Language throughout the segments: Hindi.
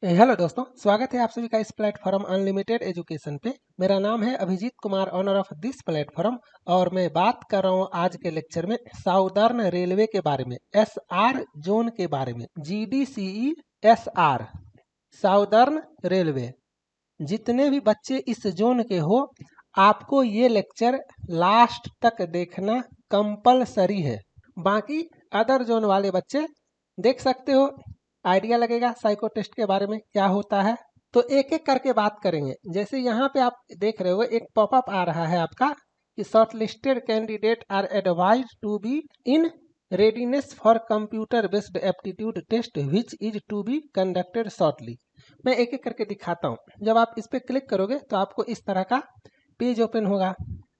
हेलो दोस्तों, स्वागत है आप सभी का इस प्लेटफॉर्म अनलिमिटेड एजुकेशन पे। मेरा नाम है Abhijeet Kumar, owner of this platform, और मैं बात कर रहा हूँ आज के लेक्चर में साउदर्न रेलवे के बारे में, एसआर जोन के बारे में। जीडीसीई एसआर, साउदर्न रेलवे। जितने भी बच्चे इस जोन के हो, आपको ये लेक्चर लास्ट तक देखना कंपलसरी है। बाकी अदर जोन वाले बच्चे देख सकते हो, आइडिया लगेगा साइको टेस्ट के बारे में क्या होता है। तो एक एक करके बात करेंगे। जैसे यहाँ पे आप देख रहे हो, एक पॉपअप आ रहा है आपका कि shortlisted candidate are advised to be in readiness for computer based aptitude test which is to be conducted shortly. मैं एक एक करके दिखाता हूँ। जब आप इस पर क्लिक करोगे तो आपको इस तरह का पेज ओपन होगा।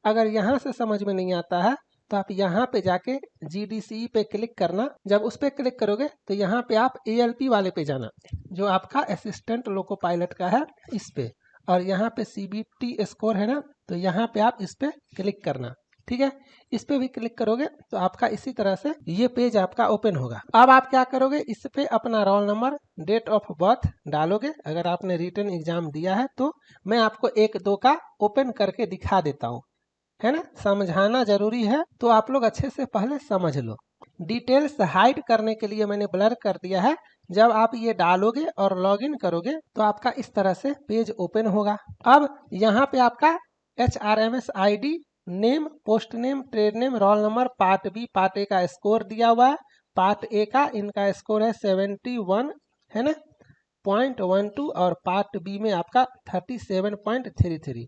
अगर यहाँ से समझ में नहीं आता है तो आप यहाँ पे जाके GDCE पे क्लिक करना। जब उस पर क्लिक करोगे तो यहाँ पे आप ALP वाले पे जाना, जो आपका असिस्टेंट लोको पायलट का है, इस पे। और यहाँ पे CBT स्कोर है ना, तो यहाँ पे आप इस पे क्लिक करना। ठीक है, इस पे भी क्लिक करोगे तो आपका इसी तरह से ये पेज आपका ओपन होगा। अब आप क्या करोगे, इस पे अपना roll number, date of birth डालोगे। अगर आपने रिटन एग्जाम दिया है तो मैं आपको एक दो का ओपन करके दिखा देता हूँ, है ना। समझाना जरूरी है तो आप लोग अच्छे से पहले समझ लो। डिटेल्स हाइड करने के लिए मैंने ब्लर कर दिया है। जब आप ये डालोगे और लॉगिन करोगे तो आपका इस तरह से पेज ओपन होगा। अब यहाँ पे आपका HRMS ID, name, post name, trade name, roll number, part B, part A का स्कोर दिया हुआ है। पार्ट ए का इनका स्कोर है 71, है ना, 0.12, और पार्ट बी में आपका 37.33।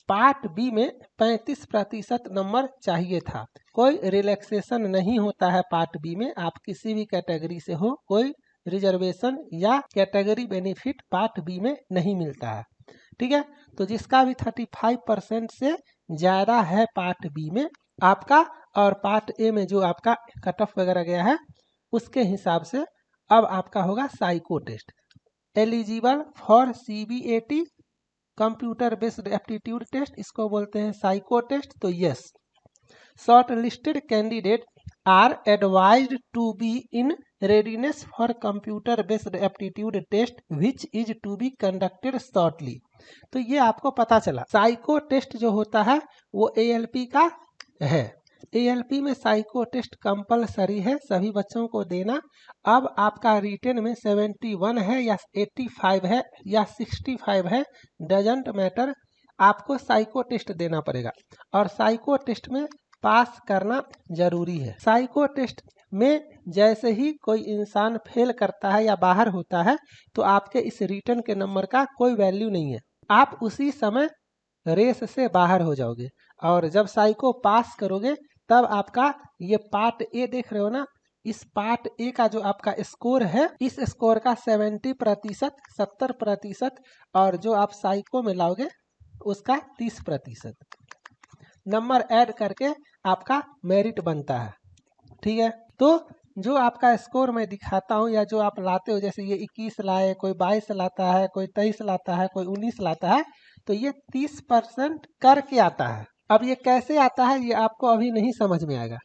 पार्ट बी में 35% नंबर चाहिए था। कोई रिलैक्सेशन नहीं होता है पार्ट बी में। आप किसी भी कैटेगरी से हो, कोई रिजर्वेशन या कैटेगरी बेनिफिट पार्ट बी में नहीं मिलता है। ठीक है, तो जिसका भी 35% से ज़्यादा है पार्ट बी में आपका, और पार्ट ए में जो आपका कट ऑफ वगैरह गया है, उसके हिसाब से अब आपका होगा psycho test. Eligible for CBAT, computer based aptitude test, इसको बोलते हैं साइको टेस्ट। तो yes, shortlisted candidate are advised to be in readiness for computer based aptitude test which is to be conducted shortly. तो ये आपको पता चला, साइको टेस्ट जो होता है वो ALP का है। ALP में साइको टेस्ट कंपलसरी है, सभी बच्चों को देना। अब आपका रिटेन में 71 है या 85 है या 65 है, डजेंट मैटर, आपको साइको टेस्ट देना पड़ेगा। और साइको टेस्ट में पास करना जरूरी है। साइको टेस्ट में जैसे ही कोई इंसान फेल करता है या बाहर होता है तो आपके इस रिटर्न के नंबर का कोई वैल्यू नहीं है, आप उसी समय रेस से बाहर हो जाओगे। और जब साइको पास करोगे तब आपका ये पार्ट ए देख रहे हो ना, इस पार्ट ए का जो आपका स्कोर है, इस स्कोर का 70%, 70%, और जो आप साइको में लाओगे उसका 30% नंबर ऐड करके आपका मेरिट बनता है। ठीक है, तो जो आपका स्कोर मैं दिखाता हूँ या जो आप लाते हो, जैसे ये 21 लाए, कोई 22 लाता है, कोई 23 लाता है, कोई 19 लाता है, तो ये 30% करके आता है। अब ये कैसे आता है ये आपको अभी नहीं समझ में आएगा।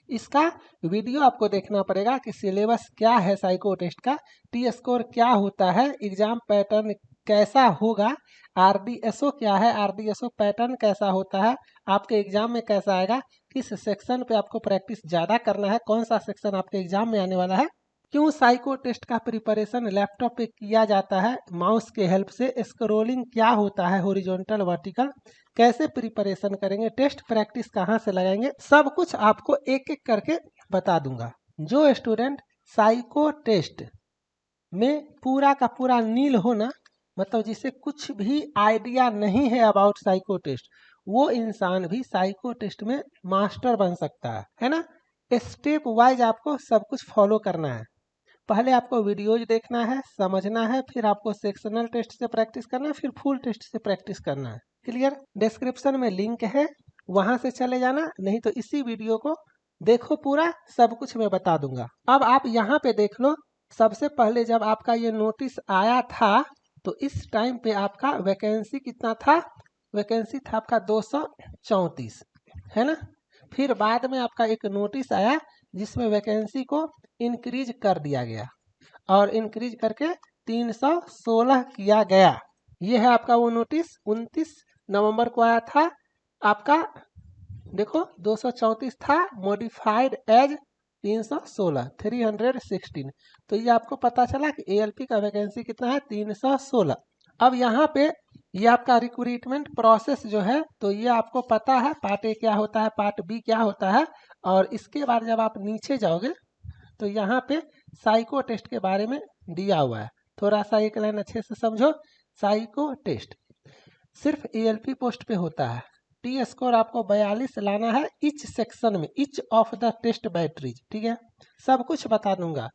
इसका वीडियो आपको देखना पड़ेगा कि सिलेबस क्या है साइको टेस्ट का, टी स्कोर क्या होता है, एग्जाम पैटर्न कैसा होगा, RDSO क्या है, RDSO पैटर्न कैसा होता है, आपके एग्जाम में कैसा आएगा, किस सेक्शन पे आपको प्रैक्टिस ज़्यादा करना है, कौन सा सेक्शन आपके एग्जाम में आने वाला है, क्यों साइको टेस्ट का प्रिपरेशन लैपटॉप पे किया जाता है माउस के हेल्प से, स्क्रोलिंग क्या होता है, हॉरिजॉन्टल वर्टिकल, कैसे प्रिपरेशन करेंगे, टेस्ट प्रैक्टिस कहाँ से लगाएंगे, सब कुछ आपको एक एक करके बता दूंगा। जो स्टूडेंट साइको टेस्ट में पूरा का पूरा नील हो ना, मतलब जिसे कुछ भी आइडिया नहीं है अबाउट साइको टेस्ट, वो इंसान भी साइको टेस्ट में मास्टर बन सकता है ना। स्टेप वाइज आपको सब कुछ फॉलो करना है। पहले आपको वीडियोज देखना है, समझना है, फिर आपको सेक्शनल टेस्ट से प्रैक्टिस करना है, फिर फुल टेस्ट से प्रैक्टिस करना है। क्लियर? डिस्क्रिप्शन में लिंक है, वहां से चले जाना, नहीं तो इसी वीडियो को देखो पूरा, सब कुछ मैं बता दूंगा। अब आप यहाँ पे देख लो, सबसे पहले जब आपका ये नोटिस आया था तो इस टाइम पे आपका वैकेंसी कितना था, वैकेंसी था आपका 234, है ना। फिर बाद में आपका एक नोटिस आया जिसमें वैकेंसी को इंक्रीज कर दिया गया, और इंक्रीज करके 316 किया गया। ये है आपका वो नोटिस 29 नवंबर को आया था। आपका देखो 234 था, मॉडिफाइड एज 316। तो ये आपको पता चला कि एएलपी का वैकेंसी कितना है 316। अब यहाँ पे ये आपका रिक्रूटमेंट प्रोसेस जो है, तो ये आपको पता है पार्ट ए क्या होता है, पार्ट बी क्या होता है। और इसके बाद जब आप नीचे जाओगे तो यहाँ पे साइको टेस्ट के बारे में दिया हुआ है। थोड़ा सा एक लाइन अच्छे से समझो। साइको टेस्ट सिर्फ एएलपी पोस्ट पे होता है। टी स्कोर आपको 42 लाना है इच सेक्शन में, each of the test batteries, ठीक है। सब कुछ बता दूंगा।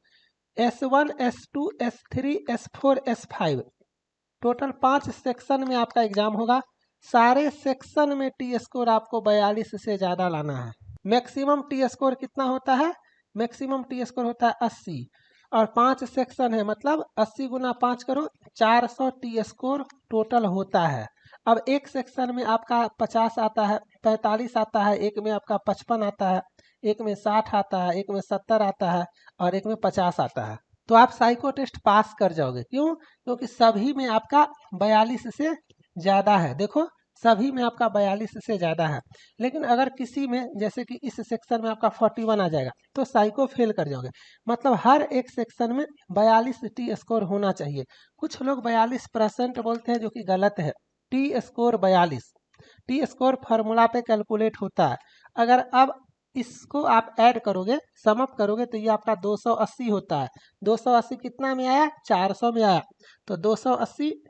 S1, S2, S3, S4, S5 total 5 section में आपका एग्जाम होगा। सारे सेक्शन में टी स्कोर आपको 42 से ज़्यादा लाना है। मैक्सिमम टी स्कोर कितना होता है? मैक्सिमम टी स्कोर होता है 80। और 5 सेक्शन है, मतलब 80 गुना 5 करो, 400 टी स्कोर टोटल होता है। अब एक सेक्शन में आपका 50 आता है, 45 आता है, एक में आपका 55 आता है, एक में 60 आता है, एक में 70 आता है और एक में 50 आता है। तो आप साइको टेस्ट पास कर जाओगे। क्यों? क्योंकि सभी में आपका 42 से ज़्यादा है। देखो सभी में आपका 42 से ज़्यादा है। लेकिन अगर किसी में, जैसे कि इस सेक्शन में आपका 41 आ जाएगा तो साइको फेल कर जाओगे। मतलब हर एक सेक्शन में 42 टी स्कोर होना चाहिए। कुछ लोग 42% बोलते हैं, जो कि गलत है। T score 42 T score formula पे कैलकुलेट होता है। अगर अब इसको आप ऐड करोगे, समअप करोगे, तो ये आपका 280 होता है। 280 कितना में आया? 400 में आया। तो 280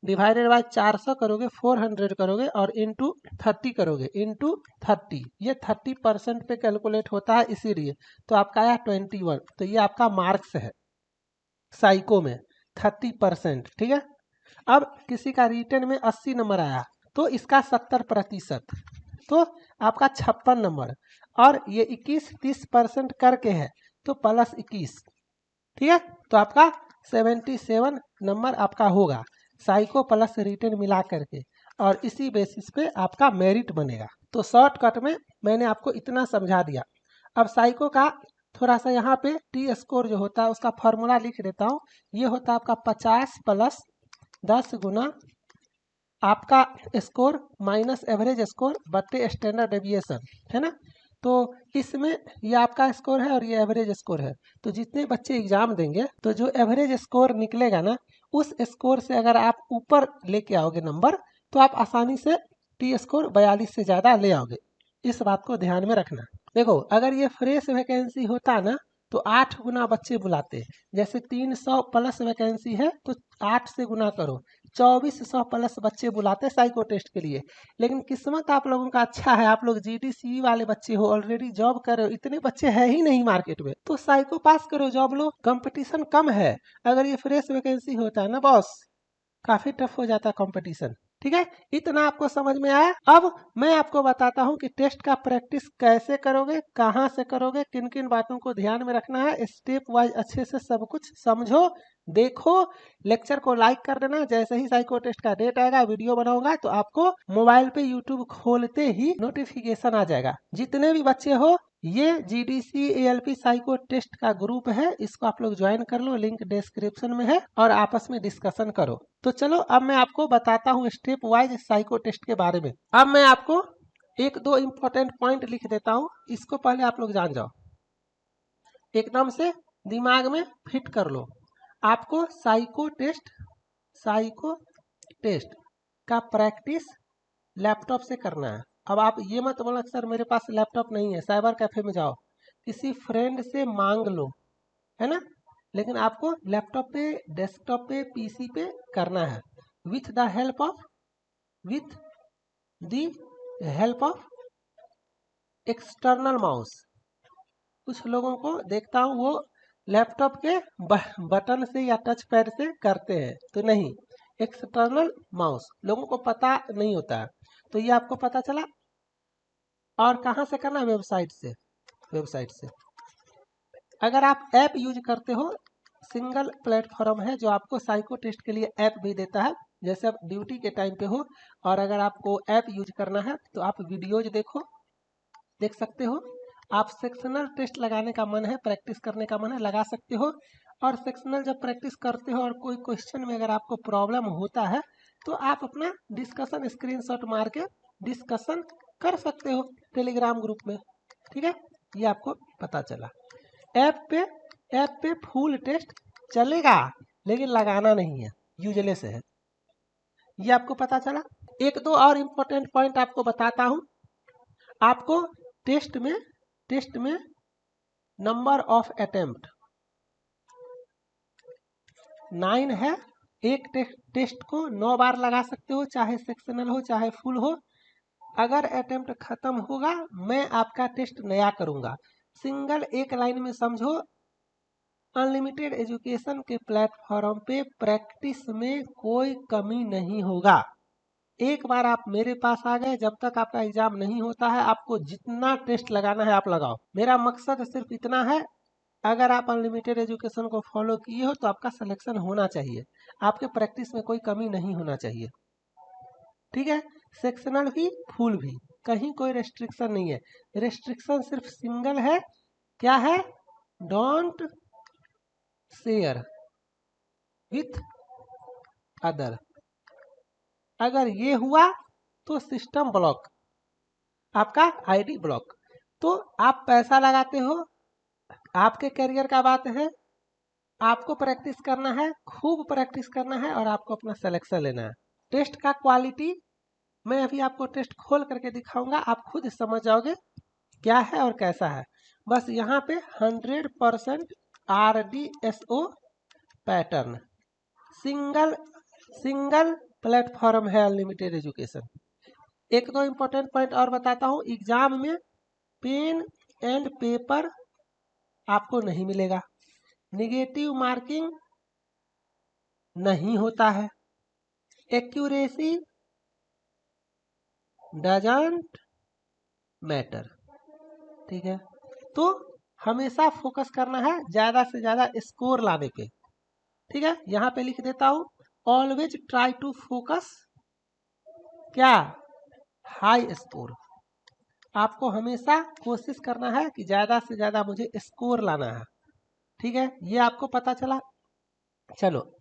डिवाइडेड बाय 400 करोगे, 400 करोगे और इंटू 30 करोगे, इंटू 30। ये 30% पे कैलकुलेट होता है, इसीलिए। तो आपका आया 21। तो ये आपका मार्क्स है साइको में 30%, ठीक है। अब किसी का रिटर्न में 80 नंबर आया तो इसका 70%, तो आपका 56 नंबर। और ये 21-30% करके है तो प्लस 21, ठीक है। तो आपका 77 नंबर आपका होगा साइको प्लस रिटर्न मिला करके, और इसी बेसिस पे आपका मेरिट बनेगा। तो शॉर्टकट में मैंने आपको इतना समझा दिया। अब साइको का थोड़ा सा यहाँ पे टी स्कोर जो होता है उसका फॉर्मूला लिख देता हूँ। ये होता है आपका 50 प्लस 10 गुना आपका स्कोर माइनस एवरेज स्कोर बट्टे स्टैंडर्ड डेविएशन, है ना। तो इसमें ये आपका स्कोर है और ये एवरेज स्कोर है। तो जितने बच्चे एग्जाम देंगे तो जो एवरेज स्कोर निकलेगा ना, उस स्कोर से अगर आप ऊपर लेके आओगे नंबर, तो आप आसानी से टी स्कोर 42 से ज़्यादा ले आओगे। इस बात को ध्यान में रखना। देखो अगर ये फ्रेश वैकेंसी होता ना तो 8 गुना बच्चे बुलाते। जैसे 300 प्लस वैकेंसी है तो 8 से गुना करो, 2400 प्लस बच्चे बुलाते साइको टेस्ट के लिए। लेकिन किस्मत आप लोगों का अच्छा है, आप लोग जीडीसी वाले बच्चे हो, ऑलरेडी जॉब कर रहे हो, इतने बच्चे है ही नहीं मार्केट में, तो साइको पास करो, जॉब लो, कंपटीशन कम है। अगर ये फ्रेश वैकेंसी होता है ना बॉस, काफी टफ हो जाता कंपटीशन, ठीक है। इतना आपको समझ में आया। अब मैं आपको बताता हूँ कि टेस्ट का प्रैक्टिस कैसे करोगे, कहाँ से करोगे, किन किन बातों को ध्यान में रखना है। स्टेप वाइज अच्छे से सब कुछ समझो, देखो। लेक्चर को लाइक कर देना। जैसे ही साइको टेस्ट का डेट आएगा, वीडियो बनाऊंगा, तो आपको मोबाइल पे यूट्यूब खोलते ही नोटिफिकेशन आ जाएगा। जितने भी बच्चे हो, ये जीडीसी एएलपी साइको टेस्ट का ग्रुप है, इसको आप लोग ज्वाइन कर लो, लिंक डिस्क्रिप्शन में है, और आपस में डिस्कशन करो। तो चलो अब मैं आपको बताता हूँ स्टेप वाइज साइको टेस्ट के बारे में। अब मैं आपको एक दो इम्पोर्टेंट पॉइंट लिख देता हूँ, इसको पहले आप लोग जान जाओ, एकदम से दिमाग में फिट कर लो। आपको साइको टेस्ट का प्रैक्टिस लैपटॉप से करना है। अब आप ये मत बोलना सर मेरे पास लैपटॉप नहीं है, साइबर कैफे में जाओ, किसी फ्रेंड से मांग लो, है ना। लेकिन आपको लैपटॉप पे, डेस्कटॉप पे, पीसी पे करना है with the help of external mouse. कुछ लोगों को देखता हूँ वो लैपटॉप के बटन से या टच पैड से करते हैं, तो नहीं, एक्सटर्नल माउस लोगों को पता नहीं होता है। तो ये आपको पता चला। और कहाँ से करना? वेबसाइट से। अगर आप ऐप यूज करते हो, सिंगल प्लेटफॉर्म है जो आपको साइको टेस्ट के लिए ऐप भी देता है। जैसे आप ड्यूटी के टाइम पे हो और अगर आपको ऐप यूज करना है तो आप वीडियोज देख सकते हो। आप सेक्शनल टेस्ट लगाने का मन है, प्रैक्टिस करने का मन है, लगा सकते हो। और सेक्शनल जब प्रैक्टिस करते हो और कोई क्वेश्चन में अगर आपको प्रॉब्लम होता है तो आप अपना डिस्कशन स्क्रीनशॉट मार के डिस्कशन कर सकते हो टेलीग्राम ग्रुप में। ठीक है, ये आपको पता चला। ऐप पे फुल टेस्ट चलेगा लेकिन लगाना नहीं है, यूजलेस है, ये आपको पता चला। एक दो और इम्पोर्टेंट पॉइंट आपको बताता हूँ। आपको टेस्ट में नंबर ऑफ अटेम्प्ट 9 है। एक टेस्ट को 9 बार लगा सकते हो, चाहे सेक्शनल हो चाहे फुल हो। अगर अटेम्प्ट खत्म होगा मैं आपका टेस्ट नया करूंगा। सिंगल एक लाइन में समझो, अनलिमिटेड एजुकेशन के प्लेटफॉर्म पे प्रैक्टिस में कोई कमी नहीं होगा। एक बार आप मेरे पास आ गए, जब तक आपका एग्जाम नहीं होता है आपको जितना टेस्ट लगाना है आप लगाओ। मेरा मकसद सिर्फ इतना है, अगर आप अनलिमिटेड एजुकेशन को फॉलो किए हो तो आपका सिलेक्शन होना चाहिए, आपके प्रैक्टिस में कोई कमी नहीं होना चाहिए। ठीक है, सेक्शनल भी फुल भी, कहीं कोई रेस्ट्रिक्शन नहीं है। रेस्ट्रिक्शन सिर्फ सिंगल है, क्या है? Don't share with other. अगर ये हुआ तो सिस्टम ब्लॉक, आपका आईडी ब्लॉक। तो आप पैसा लगाते हो, आपके करियर का बात है, आपको प्रैक्टिस करना है, खूब प्रैक्टिस करना है और आपको अपना सिलेक्शन लेना है। टेस्ट का क्वालिटी मैं अभी आपको टेस्ट खोल करके दिखाऊंगा, आप खुद समझ जाओगे क्या है और कैसा है। बस यहाँ पे 100% RDSO पैटर्न, सिंगल प्लेटफॉर्म है अनलिमिटेड एजुकेशन। एक दो इम्पोर्टेंट पॉइंट और बताता हूँ। एग्जाम में पेन एंड पेपर आपको नहीं मिलेगा, निगेटिव मार्किंग नहीं होता है, एक्यूरेसी डजंट मैटर। ठीक है, तो हमेशा फोकस करना है ज्यादा से ज्यादा स्कोर लाने पे। ठीक है, यहाँ पे लिख देता हूँ, ऑलवेज ट्राई टू फोकस क्या? High score. आपको हमेशा कोशिश करना है कि ज्यादा से ज्यादा मुझे स्कोर लाना है। ठीक है, ये आपको पता चला। चलो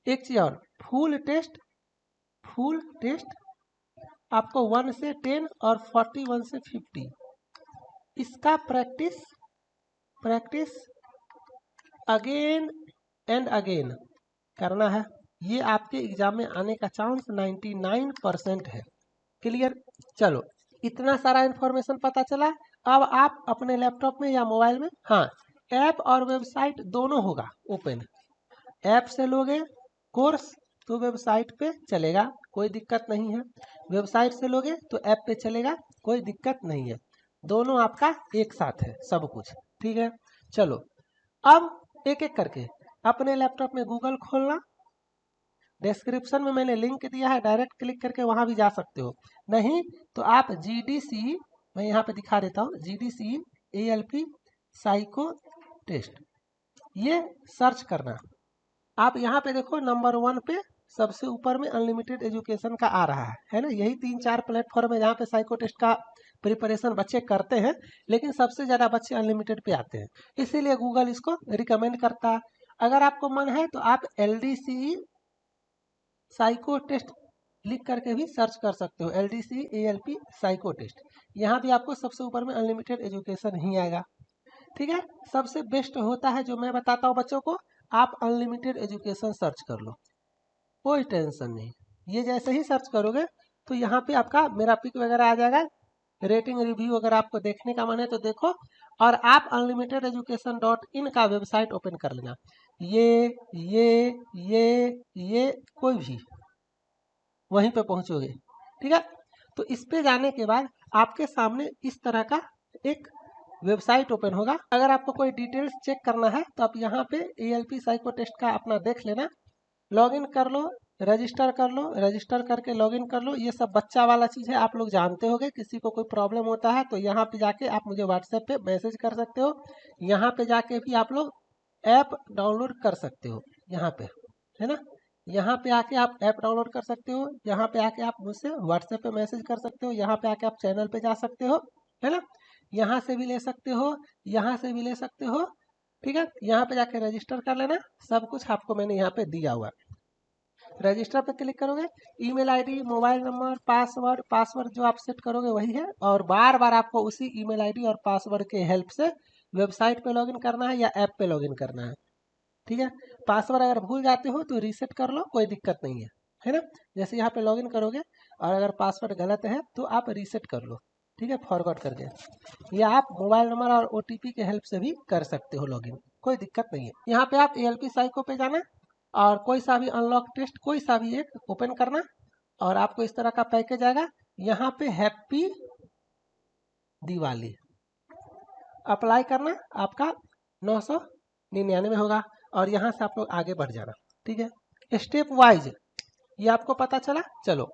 एक चीज और, फुल टेस्ट आपको 1 से 10 और 41 से 50 इसका प्रैक्टिस अगेन एंड अगेन करना है। ये आपके एग्जाम में आने का चांस 99% है। क्लियर? चलो इतना सारा इंफॉर्मेशन पता चला। अब आप अपने लैपटॉप में या मोबाइल में, हाँ, ऐप और वेबसाइट दोनों होगा ओपन। ऐप से लोगे कोर्स तो वेबसाइट पे चलेगा, कोई दिक्कत नहीं है। वेबसाइट से लोगे तो ऐप पे चलेगा, कोई दिक्कत नहीं है। दोनों आपका एक साथ है सब कुछ। ठीक है, चलो अब एक एक करके अपने लैपटॉप में गूगल खोलना। डिस्क्रिप्शन में मैंने लिंक दिया है, डायरेक्ट क्लिक करके वहां भी जा सकते हो। नहीं तो आप GDC, मैं यहाँ पे दिखा देता हूँ, GDC ALP साइको टेस्ट, ये सर्च करना। आप यहाँ पे देखो नंबर 1 पे सबसे ऊपर में अनलिमिटेड एजुकेशन का आ रहा है ना। यही 3-4 प्लेटफॉर्म है जहाँ पे साइको टेस्ट का प्रिपरेशन बच्चे करते हैं, लेकिन सबसे ज़्यादा बच्चे अनलिमिटेड पे आते हैं, इसीलिए गूगल इसको रिकमेंड करता है। अगर आपको मन है तो आप LDCE साइको टेस्ट लिख करके भी सर्च कर सकते हो, LDCE ALP साइको टेस्ट। यहाँ भी आपको सबसे ऊपर में अनलिमिटेड एजुकेशन ही आएगा। ठीक है, सबसे बेस्ट होता है जो मैं बताता हूँ बच्चों को, आप अनलिमिटेड एजुकेशन सर्च कर लो, कोई टेंशन नहीं। ये जैसे ही सर्च करोगे तो यहाँ पे आपका मेरा पिक वगैरह आ जाएगा, रेटिंग रिव्यू अगर आपको देखने का मन है तो देखो। और आप unlimitededucation.in का वेबसाइट ओपन कर लेना, ये कोई भी वहीं पे पहुंचोगे। ठीक है, तो इस पे जाने के बाद आपके सामने इस तरह का एक वेबसाइट ओपन होगा। अगर आपको कोई डिटेल्स चेक करना है तो आप यहाँ पे ALP साइको टेस्ट का अपना देख लेना, लॉगिन कर लो, रजिस्टर कर लो, रजिस्टर करके लॉगिन कर लो। ये सब बच्चा वाला चीज़ है, आप लोग जानते होंगे। किसी को कोई प्रॉब्लम होता है तो यहाँ पे जाके आप मुझे व्हाट्सएप पे मैसेज कर सकते हो। यहाँ पे जाके भी आप लोग ऐप डाउनलोड कर सकते हो, यहाँ पे है ना। यहाँ पे आके आप ऐप डाउनलोड कर सकते हो, यहाँ पे आके आप मुझसे व्हाट्सएप पे मैसेज कर सकते हो, यहाँ पे आके आप चैनल पे जा सकते हो, है ना। यहाँ से भी ले सकते हो, यहाँ से भी ले सकते हो, ठीक है, यहाँ पे जाके रजिस्टर कर लेना, सब कुछ आपको मैंने यहाँ पे दिया हुआ है। रजिस्टर पे क्लिक करोगे, email ID, mobile number, password जो आप सेट करोगे वही है, और बार बार आपको उसी ईमेल आईडी और पासवर्ड के हेल्प से वेबसाइट पे लॉगिन करना है या ऐप पे लॉगिन करना है। ठीक है, पासवर्ड अगर भूल जाते हो तो रीसेट कर लो, कोई दिक्कत नहीं है ना। जैसे यहाँ पे लॉगिन करोगे और अगर पासवर्ड गलत है तो आप रीसेट कर लो, ठीक है, फॉरवर्ड करके, या आप मोबाइल नंबर और ओटीपी के हेल्प से भी कर सकते हो लॉगिन, कोई दिक्कत नहीं है। यहाँ पे आप ALP साइको पे जाना और कोई सा भी अनलॉक टेस्ट कोई सा भी एक ओपन करना, और आपको इस तरह का पैकेज आएगा। यहाँ पे हैप्पी दिवाली अप्लाई करना, आपका 999 होगा, और यहाँ से आप लोग आगे बढ़ जाना। ठीक है, स्टेप वाइज ये आपको पता चला। चलो,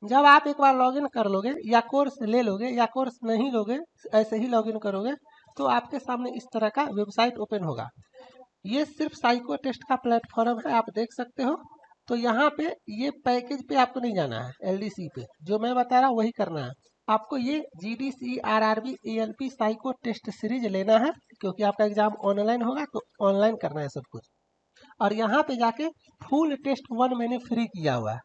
जब आप एक बार लॉगिन कर लोगे या कोर्स ले लोगे या कोर्स नहीं लोगे, ऐसे ही लॉगिन करोगे, तो आपके सामने इस तरह का वेबसाइट ओपन होगा। ये सिर्फ साइको टेस्ट का प्लेटफॉर्म है, आप देख सकते हो। तो यहाँ पे ये पैकेज पे आपको नहीं जाना है, LDC पे जो मैं बता रहा हूँ वही करना है आपको। ये GDC RRB ALP psycho test series लेना है, क्योंकि आपका एग्जाम ऑनलाइन होगा तो ऑनलाइन करना है सब कुछ। और यहाँ पे जाके फुल टेस्ट 1 मैंने फ्री किया हुआ है,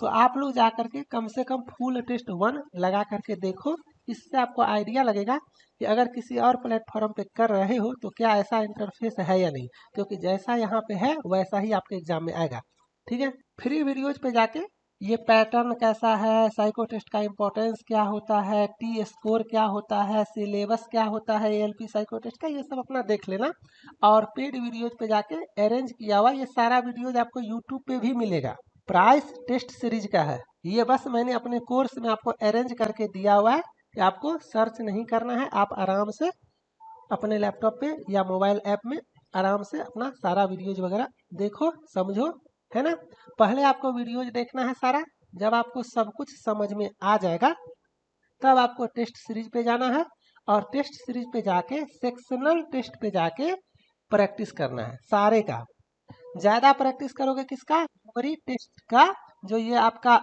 तो आप लोग जा करके कम से कम फुल टेस्ट 1 लगा करके देखो। इससे आपको आइडिया लगेगा कि अगर किसी और प्लेटफॉर्म पे कर रहे हो तो क्या ऐसा इंटरफेस है या नहीं, क्योंकि जैसा यहाँ पे है वैसा ही आपके एग्जाम में आएगा। ठीक है, फ्री वीडियोज पे जाके ये पैटर्न कैसा है, साइको टेस्ट का इंपॉर्टेंस क्या होता है, T स्कोर क्या होता है, सिलेबस क्या होता है ALP साइको टेस्ट का, ये सब अपना देख लेना। और पेड वीडियोज पे जाके अरेंज किया हुआ ये सारा वीडियोज आपको यूट्यूब पे भी मिलेगा। प्राइस टेस्ट सीरीज का है ये, बस मैंने अपने कोर्स में आपको अरेंज करके दिया हुआ है कि आपको सर्च नहीं करना है, आप आराम से अपने लैपटॉप पे या मोबाइल ऐप में आराम से अपना सारा वीडियोज वगैरह देखो, समझो, है ना। पहले आपको वीडियोज देखना है सारा, जब आपको सब कुछ समझ में आ जाएगा तब आपको टेस्ट सीरीज पे जाना है, और टेस्ट सीरीज पे जाके सेक्शनल टेस्ट पे जाके प्रैक्टिस करना है सारे का। ज्यादा प्रैक्टिस करोगे किसका, मेमोरी टेस्ट का। जो ये आपका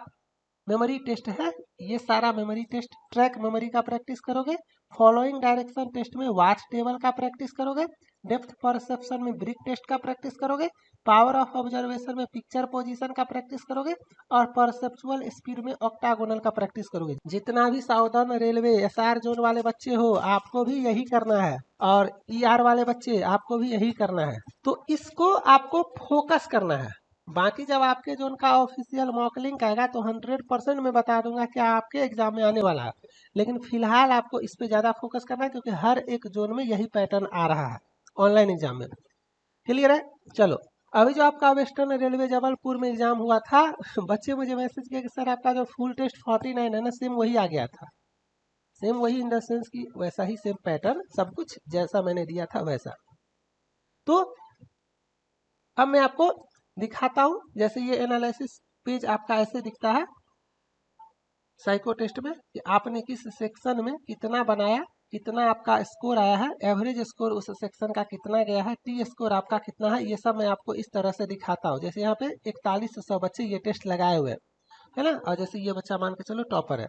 मेमोरी टेस्ट है, ये सारा मेमोरी टेस्ट ट्रैक मेमोरी का प्रैक्टिस करोगे। फॉलोइंग डायरेक्शन टेस्ट में वाच टेबल का प्रैक्टिस करोगे। डेप्थ परसेप्शन में ब्रिक टेस्ट का प्रैक्टिस करोगे। पावर ऑफ ऑब्जर्वेशन में पिक्चर पोजीशन का प्रैक्टिस करोगे, और परसेप्चुअल स्पीड में ऑक्टागोनल का प्रैक्टिस करोगे। जितना भी साउदर्न रेलवे SR जोन वाले बच्चे हो, आपको भी यही करना है, और ER वाले बच्चे आपको भी यही करना है। तो इसको आपको फोकस करना है। बाकी जब आपके जोन का ऑफिशियल मॉक लिंक आएगा तो 100% मैं बता दूंगा कि आपके एग्जाम में आने वाला है, लेकिन फिलहाल आपको इस पे ज़्यादा फोकस करना है, क्योंकि हर एक जोन में यही पैटर्न आ रहा है ऑनलाइन एग्जाम में। क्लियर है। चलो, अभी जो आपका वेस्टर्न रेलवे जबलपुर में एग्जाम हुआ था, बच्चे मुझे मैसेज किया कि सर आपका जो फुल टेस्ट 49 है ना, सेम वही आ गया था। सेम वही इन द सेंस की वैसा ही सेम पैटर्न, सब कुछ जैसा मैंने दिया था वैसा। तो अब मैं आपको दिखाता हूं, जैसे ये एनालिसिस पेज आपका ऐसे दिखता है साइको टेस्ट में, कि आपने किस सेक्शन में कितना बनाया, कितना आपका स्कोर आया है, एवरेज स्कोर उस सेक्शन का कितना गया है, T स्कोर आपका कितना है, ये सब मैं आपको इस तरह से दिखाता हूँ। जैसे यहाँ पे 4100 बच्चे ये टेस्ट लगाए हुए हैं, है ना, और जैसे ये बच्चा मान के चलो टॉपर है,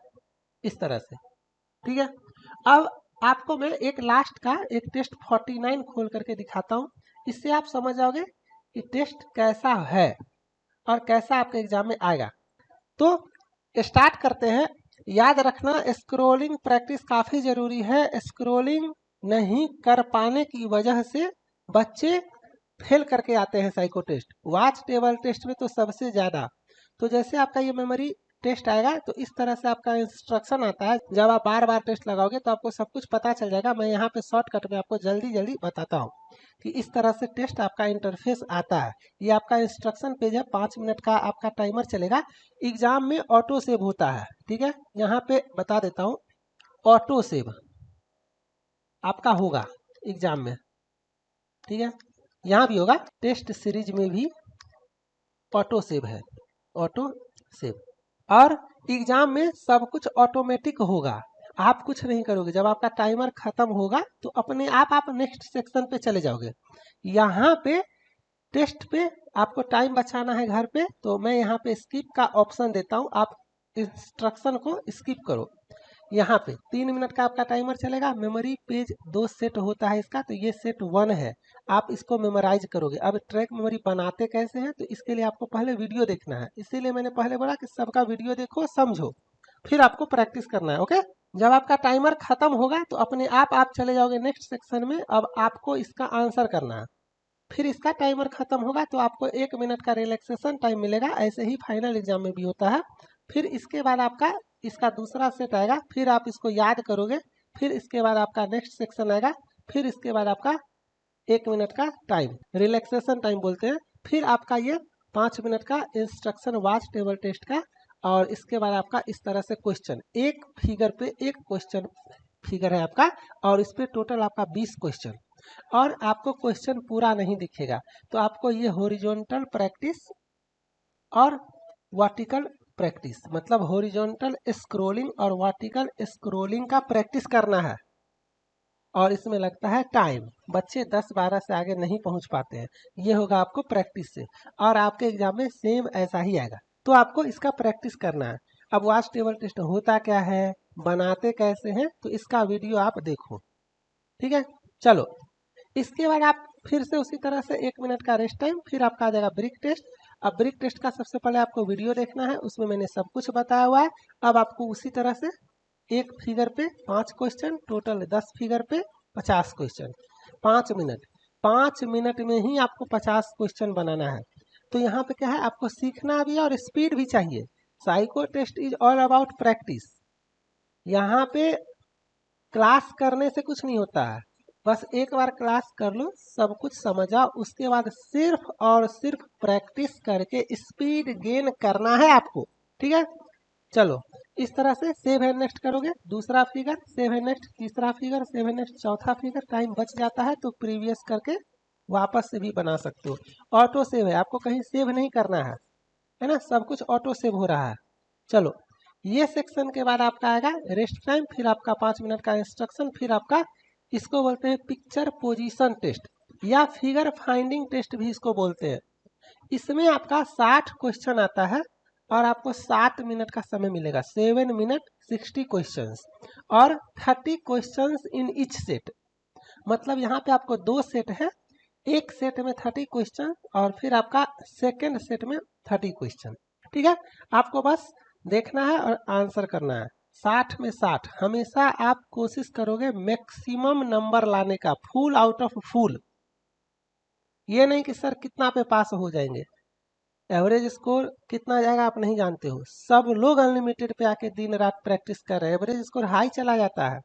इस तरह से। ठीक है, अब आपको मैं एक लास्ट का एक टेस्ट 49 खोल करके दिखाता हूँ, इससे आप समझ जाओगे कि टेस्ट कैसा है और कैसा आपके एग्जाम में आएगा। तो स्टार्ट करते हैं। याद रखना, स्क्रोलिंग प्रैक्टिस काफ़ी ज़रूरी है। स्क्रोलिंग नहीं कर पाने की वजह से बच्चे फेल करके आते हैं psycho test. Watch table test में तो सबसे ज़्यादा। तो जैसे आपका ये मेमोरी टेस्ट आएगा तो इस तरह से आपका इंस्ट्रक्शन आता है। जब आप बार बार टेस्ट लगाओगे तो आपको सब कुछ पता चल जाएगा। मैं यहाँ पे शॉर्टकट में आपको जल्दी जल्दी बताता हूँ कि इस तरह से टेस्ट आपका इंटरफेस आता है। ये आपका इंस्ट्रक्शन पेज है, 5 मिनट का आपका टाइमर चलेगा। एग्जाम में ऑटो सेव होता है, ठीक है, यहाँ पे बता देता हूँ। ऑटो सेव आपका होगा एग्जाम में, ठीक है, यहाँ भी होगा, टेस्ट सीरीज में भी ऑटो सेव है, ऑटो सेव। और एग्जाम में सब कुछ ऑटोमेटिक होगा, आप कुछ नहीं करोगे। जब आपका टाइमर खत्म होगा तो अपने आप नेक्स्ट सेक्शन पे चले जाओगे। यहाँ पे टेस्ट पे आपको टाइम बचाना है घर पे, तो मैं यहाँ पे स्किप का ऑप्शन देता हूँ, आप इंस्ट्रक्शन को स्किप करो। यहाँ पे 3 मिनट का आपका टाइमर चलेगा। मेमोरी पेज 2 सेट होता है इसका, तो ये सेट 1 है। आप इसको मेमोराइज करोगे। अब ट्रैक मेमोरी बनाते कैसे हैं, तो इसके लिए आपको पहले वीडियो देखना है। इसीलिए मैंने पहले बोला कि सबका वीडियो देखो, समझो, फिर आपको प्रैक्टिस करना है। ओके, जब आपका टाइमर खत्म होगा तो अपने आप चले जाओगे नेक्स्ट सेक्शन में। अब आपको इसका आंसर करना है। फिर इसका टाइमर खत्म होगा तो आपको 1 मिनट का रिलैक्सेशन टाइम मिलेगा। ऐसे ही फाइनल एग्जाम में भी होता है। फिर इसके बाद आपका इसका दूसरा सेट आएगा, फिर आप इसको याद करोगे। फिर इसके बाद आपका नेक्स्ट सेक्शन आएगा। फिर इसके बाद आपका 1 मिनट का टाइम, रिलैक्सेशन टाइम बोलते हैं। फिर आपका ये 5 मिनट का इंस्ट्रक्शन वाच टेबल टेस्ट का। और इसके बाद आपका इस तरह से क्वेश्चन, एक फिगर पे एक क्वेश्चन फिगर है आपका, और इस पे टोटल आपका 20 क्वेश्चन। और आपको क्वेश्चन पूरा नहीं दिखेगा, तो आपको ये हॉरिजॉन्टल प्रैक्टिस और वर्टिकल प्रैक्टिस, मतलब हॉरिजॉन्टल स्क्रॉलिंग और वर्टिकल स्क्रॉलिंग का प्रैक्टिस करना है। और इसमें लगता है टाइम। बच्चे 10-12 से आगे नहीं पहुंच पाते हैं। ये होगा आपको प्रैक्टिस से, और आपके एग्जाम में सेम ऐसा ही आएगा। तो आपको इसका प्रैक्टिस करना है। अब वाच टेबल टेस्ट होता क्या है, बनाते कैसे हैं, तो इसका वीडियो आप देखो। ठीक है, चलो। इसके बाद आप फिर से उसी तरह से 1 मिनट का रेस्ट टाइम, फिर आपका आ जाएगा ब्रिक टेस्ट। अब ब्रिक टेस्ट का सबसे पहले आपको वीडियो देखना है, उसमें मैंने सब कुछ बताया हुआ है। अब आपको उसी तरह से एक फिगर पे 5 क्वेश्चन, टोटल 10 फिगर पे 50 क्वेश्चन, 5 मिनट। 5 मिनट में ही आपको 50 क्वेश्चन बनाना है। तो यहाँ पे क्या है, आपको सीखना भी है और स्पीड भी चाहिए। Psycho test is all about practice. यहाँ पे क्लास करने से कुछ नहीं होता है। बस एक बार क्लास कर लो, सब कुछ समझ आओ, उसके बाद सिर्फ और सिर्फ प्रैक्टिस करके स्पीड गेन करना है आपको। ठीक है, चलो। इस तरह से सेव एंड नेक्स्ट करोगे, दूसरा फिगर सेव एंड नेक्स्ट, तीसरा फिगर सेव एंड नेक्स्ट, चौथा फिगर। टाइम बच जाता है तो प्रीवियस करके वापस से भी बना सकते हो। ऑटो सेव है, आपको कहीं सेव नहीं करना है ना, सब कुछ ऑटो सेव हो रहा है। चलो, ये सेक्शन के बाद आपका आएगा रेस्ट टाइम, फिर आपका 5 मिनट का इंस्ट्रक्शन, फिर आपका इसको बोलते हैं पिक्चर पोजीशन टेस्ट या फिगर फाइंडिंग टेस्ट भी इसको बोलते हैं। इसमें आपका 60 क्वेश्चन आता है और आपको 7 मिनट का समय मिलेगा। 7 मिनट 60 क्वेश्चंस और 30 क्वेश्चंस इन ईच सेट। मतलब यहाँ पे आपको 2 सेट है, एक सेट में 30 क्वेश्चन और फिर आपका सेकेंड सेट में 30 क्वेश्चन। ठीक है, आपको बस देखना है और आंसर करना है। 60 में 60 हमेशा आप कोशिश करोगे मैक्सिमम नंबर लाने का, फुल आउट ऑफ फुल। ये नहीं कि सर कितना पे पास हो जाएंगे, एवरेज स्कोर कितना जाएगा आप नहीं जानते हो। सब लोग अनलिमिटेड पे आके दिन रात प्रैक्टिस कर रहे हैं, एवरेज स्कोर हाई चला जाता है।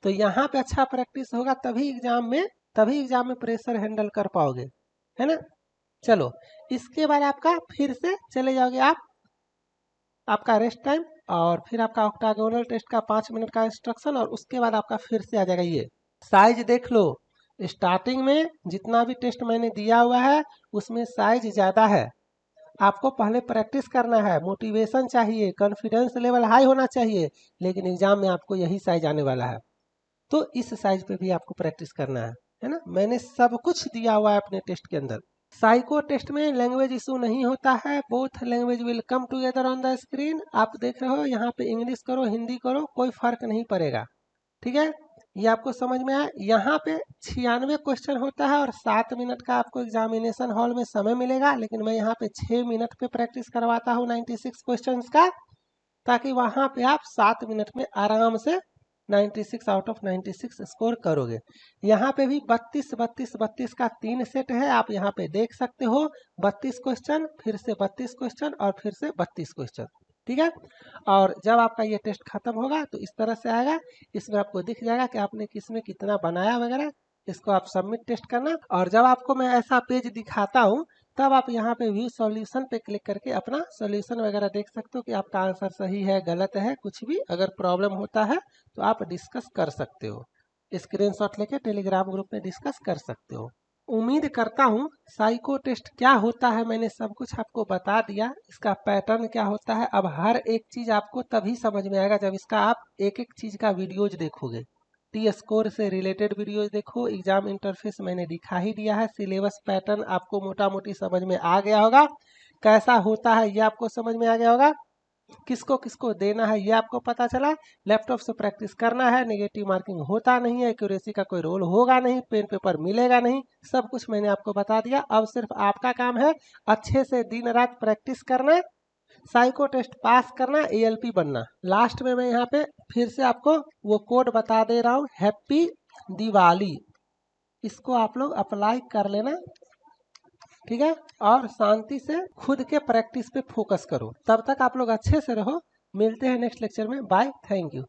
तो यहाँ पे अच्छा प्रैक्टिस होगा तभी एग्जाम में प्रेशर हैंडल कर पाओगे, है ना। चलो, इसके बाद आपका फिर से चले जाओगे आप, आपका रेस्ट टाइम और फिर आपका ऑक्टागोनल टेस्ट का 5 मिनट का इंस्ट्रक्शन, और उसके बाद आपका फिर से आ जाएगा ये साइज। देख लो, स्टार्टिंग में जितना भी टेस्ट मैंने दिया हुआ है उसमें साइज ज़्यादा है। आपको पहले प्रैक्टिस करना है, मोटिवेशन चाहिए, कॉन्फिडेंस लेवल हाई होना चाहिए, लेकिन एग्जाम में आपको यही साइज आने वाला है। तो इस साइज पे भी आपको प्रैक्टिस करना है ना। मैंने सब कुछ दिया हुआ है अपने टेस्ट के अंदर। साइको टेस्ट में लैंग्वेज इशू नहीं होता है, both language will come together on the screen. आप देख रहे हो यहाँ पे इंग्लिश करो हिंदी करो कोई फर्क नहीं पड़ेगा। ठीक है, ये आपको समझ में आया। यहाँ पे 96 क्वेश्चन होता है और 7 मिनट का आपको एग्जामिनेशन हॉल में समय मिलेगा, लेकिन मैं यहाँ पे 6 मिनट पे प्रैक्टिस करवाता हूँ 96 क्वेश्चन का, ताकि वहाँ पे आप 7 मिनट में आराम से 96 आउट ऑफ 96 स्कोर करोगे। यहाँ पे भी 32 32 32 का 3 सेट है, आप यहाँ पे देख सकते हो। 32 क्वेश्चन, फिर से 32 क्वेश्चन और फिर से 32 क्वेश्चन। ठीक है, और जब आपका ये टेस्ट खत्म होगा तो इस तरह से आएगा। इसमें आपको दिख जाएगा कि आपने किसमें कितना बनाया वगैरह। इसको आप सबमिट टेस्ट करना, और जब आपको मैं ऐसा पेज दिखाता हूँ तब आप यहाँ पे व्यू सॉल्यूशन पे क्लिक करके अपना सॉल्यूशन वगैरह देख सकते हो कि आपका आंसर सही है गलत है, कुछ भी अगर प्रॉब्लम होता है तो आप डिस्कस कर सकते हो। स्क्रीनशॉट लेके टेलीग्राम ग्रुप में डिस्कस कर सकते हो। उम्मीद करता हूँ साइको टेस्ट क्या होता है मैंने सब कुछ आपको बता दिया, इसका पैटर्न क्या होता है। अब हर एक चीज़ आपको तभी समझ में आएगा जब इसका आप एक एक चीज़ का वीडियोज देखोगे। टी स्कोर से रिलेटेड वीडियोज देखो, एग्जाम इंटरफेस मैंने दिखा ही दिया है, सिलेबस पैटर्न आपको मोटा मोटी समझ में आ गया होगा। कैसा होता है ये आपको समझ में आ गया होगा। किसको किसको देना है ये आपको पता चला। लैपटॉप से प्रैक्टिस करना है, नेगेटिव मार्किंग होता नहीं है, एक्यूरेसी का कोई रोल होगा नहीं, पेन पेपर मिलेगा नहीं, सब कुछ मैंने आपको बता दिया। अब सिर्फ आपका काम है अच्छे से दिन रात प्रैक्टिस करना, साइको टेस्ट पास करना, ALP बनना। लास्ट में मैं यहाँ पे फिर से आपको वो कोड बता दे रहा हूँ, हैप्पी दिवाली। इसको आप लोग अप्लाई कर लेना, ठीक है। और शांति से खुद के प्रैक्टिस पे फोकस करो। तब तक आप लोग अच्छे से रहो। मिलते हैं नेक्स्ट लेक्चर में। Bye, thank you.